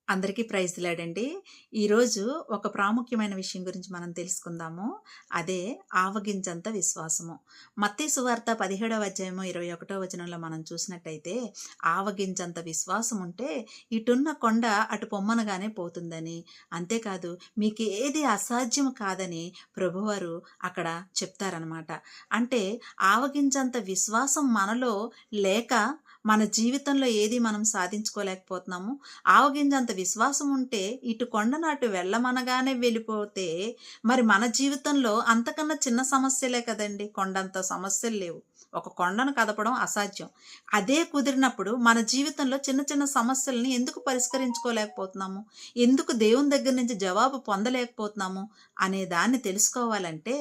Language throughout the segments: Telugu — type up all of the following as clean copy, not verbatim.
అందరికీ ప్రైజ్లాడండి. ఈరోజు ఒక ప్రాముఖ్యమైన విషయం గురించి మనం తెలుసుకుందాము. అదే ఆవగింజంత విశ్వాసము. మత్తయి సువార్త 17వ అధ్యాయము 21వ వచనంలో మనం చూసినట్టయితే, ఆవగింజంత విశ్వాసం ఉంటే ఇటున్న కొండ అటు పొమ్మనగానే పోతుందని, అంతేకాదు మీకేది అసాధ్యం కాదని ప్రభువారు అక్కడ చెప్తారనమాట. అంటే ఆవగింజంత విశ్వాసం మనలో లేక మన జీవితంలో ఏది మనం సాధించుకోలేకపోతున్నాము. ఆవగింజంత విశ్వాసం ఉంటే ఇటు కొండను అటు వెళ్ళమనగానే వెళ్ళిపోతే మరి మన జీవితంలో అంతకన్నా చిన్న సమస్యలే కదండి. కొండంత సమస్యలు లేవు. ఒక కొండను కదపడం అసాధ్యం. అదే కుదిరినప్పుడు మన జీవితంలో చిన్న చిన్న సమస్యల్ని ఎందుకు పరిష్కరించుకోలేకపోతున్నాము, ఎందుకు దేవుని దగ్గర నుంచి జవాబు పొందలేకపోతున్నాము అనే దాన్ని తెలుసుకోవాలంటే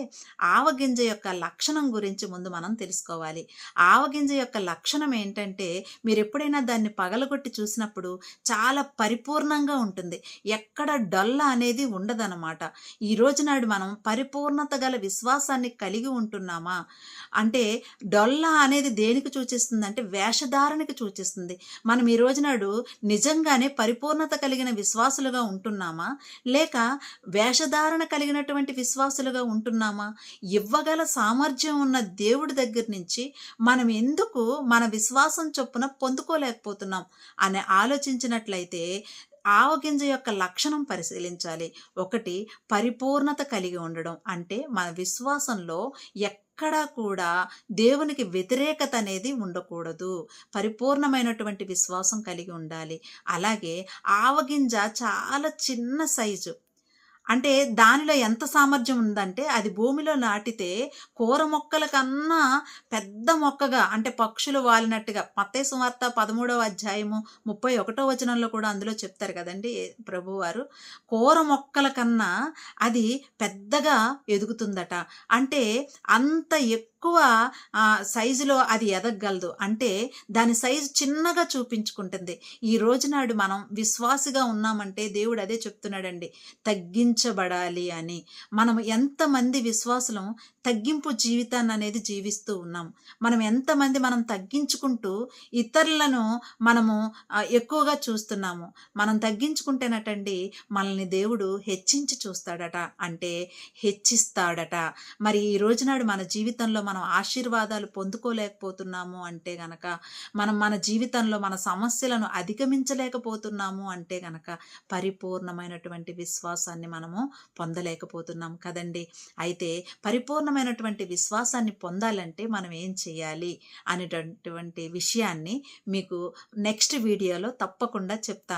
ఆవగింజ యొక్క లక్షణం గురించి ముందు మనం తెలుసుకోవాలి. ఆవగింజ యొక్క లక్షణం ఏంటంటే, మీరు ఎప్పుడైనా దాన్ని పగలగొట్టి చూసినప్పుడు చాలా పరిపూర్ణంగా ఉంటుంది. ఎక్కడ డొల్ల అనేది ఉండదన్నమాట. ఈ రోజు నాడు మనం పరిపూర్ణత గల విశ్వాసాన్ని కలిగి ఉంటున్నామా అంటే, డొల్ల అనేది దేనికి సూచిస్తుందంటే వేషధారణకి సూచిస్తుంది. మనం ఈ రోజు నాడు నిజంగానే పరిపూర్ణత కలిగిన విశ్వాసులుగా ఉంటున్నామా, లేక వేషధారణ కలిగినటువంటి విశ్వాసులుగా ఉంటున్నామా? ఇవ్వగల సామర్థ్యం ఉన్న దేవుడి దగ్గర నుంచి మనం ఎందుకు మన విశ్వాసం చొప్పున పొందుకోలేకపోతున్నాం అని ఆలోచించినట్లయితే ఆవగింజ యొక్క లక్షణం పరిశీలించాలి. ఒకటి, పరిపూర్ణత కలిగి ఉండడం. అంటే మన విశ్వాసంలో ఎక్కడా కూడా దేవునికి వ్యతిరేకత అనేది ఉండకూడదు. పరిపూర్ణమైనటువంటి విశ్వాసం కలిగి ఉండాలి. అలాగే ఆవగింజ చాలా చిన్న సైజు. అంటే దానిలో ఎంత సామర్థ్యం ఉందంటే, అది భూమిలో నాటితే కూర మొక్కల కన్నా పెద్ద మొక్కగా, అంటే పక్షులు వాలినట్టుగా, మత్తయి సువార్త 13వ అధ్యాయము 31వ వచనంలో కూడా అందులో చెప్తారు కదండి ప్రభువారు. కూర మొక్కల కన్నా అది పెద్దగా ఎదుగుతుందట. అంటే అంత ఎక్కువ సైజులో అది ఎదగగలదు. అంటే దాని సైజు చిన్నగా చూపించుకుంటుంది. ఈ రోజునాడు మనం విశ్వాసిగా ఉన్నామంటే దేవుడు అదే చెప్తున్నాడండి, తగ్గించబడాలి అని. మనం ఎంతమంది విశ్వాసులం తగ్గింపు జీవితాన్ని అనేది జీవిస్తూ ఉన్నాం. మనం తగ్గించుకుంటూ ఇతరులను మనము ఎక్కువగా చూస్తున్నాము. మనం తగ్గించుకుంటేనటండి మనల్ని దేవుడు హెచ్చించి చూస్తాడట, అంటే హెచ్చిస్తాడట. మరి ఈ రోజునాడు మన జీవితంలో మనం ఆశీర్వాదాలు పొందుకోలేకపోతున్నాము అంటే గనక, మనం మన జీవితంలో మన సమస్యలను అధిగమించలేకపోతున్నాము అంటే గనక, పరిపూర్ణమైనటువంటి విశ్వాసాన్ని మనము పొందలేకపోతున్నాం కదండి. అయితే పరిపూర్ణమైనటువంటి విశ్వాసాన్ని పొందాలంటే మనం ఏం చేయాలి అనేటటువంటి విషయాన్ని మీకు నెక్స్ట్ వీడియోలో తప్పకుండా చెప్తాను.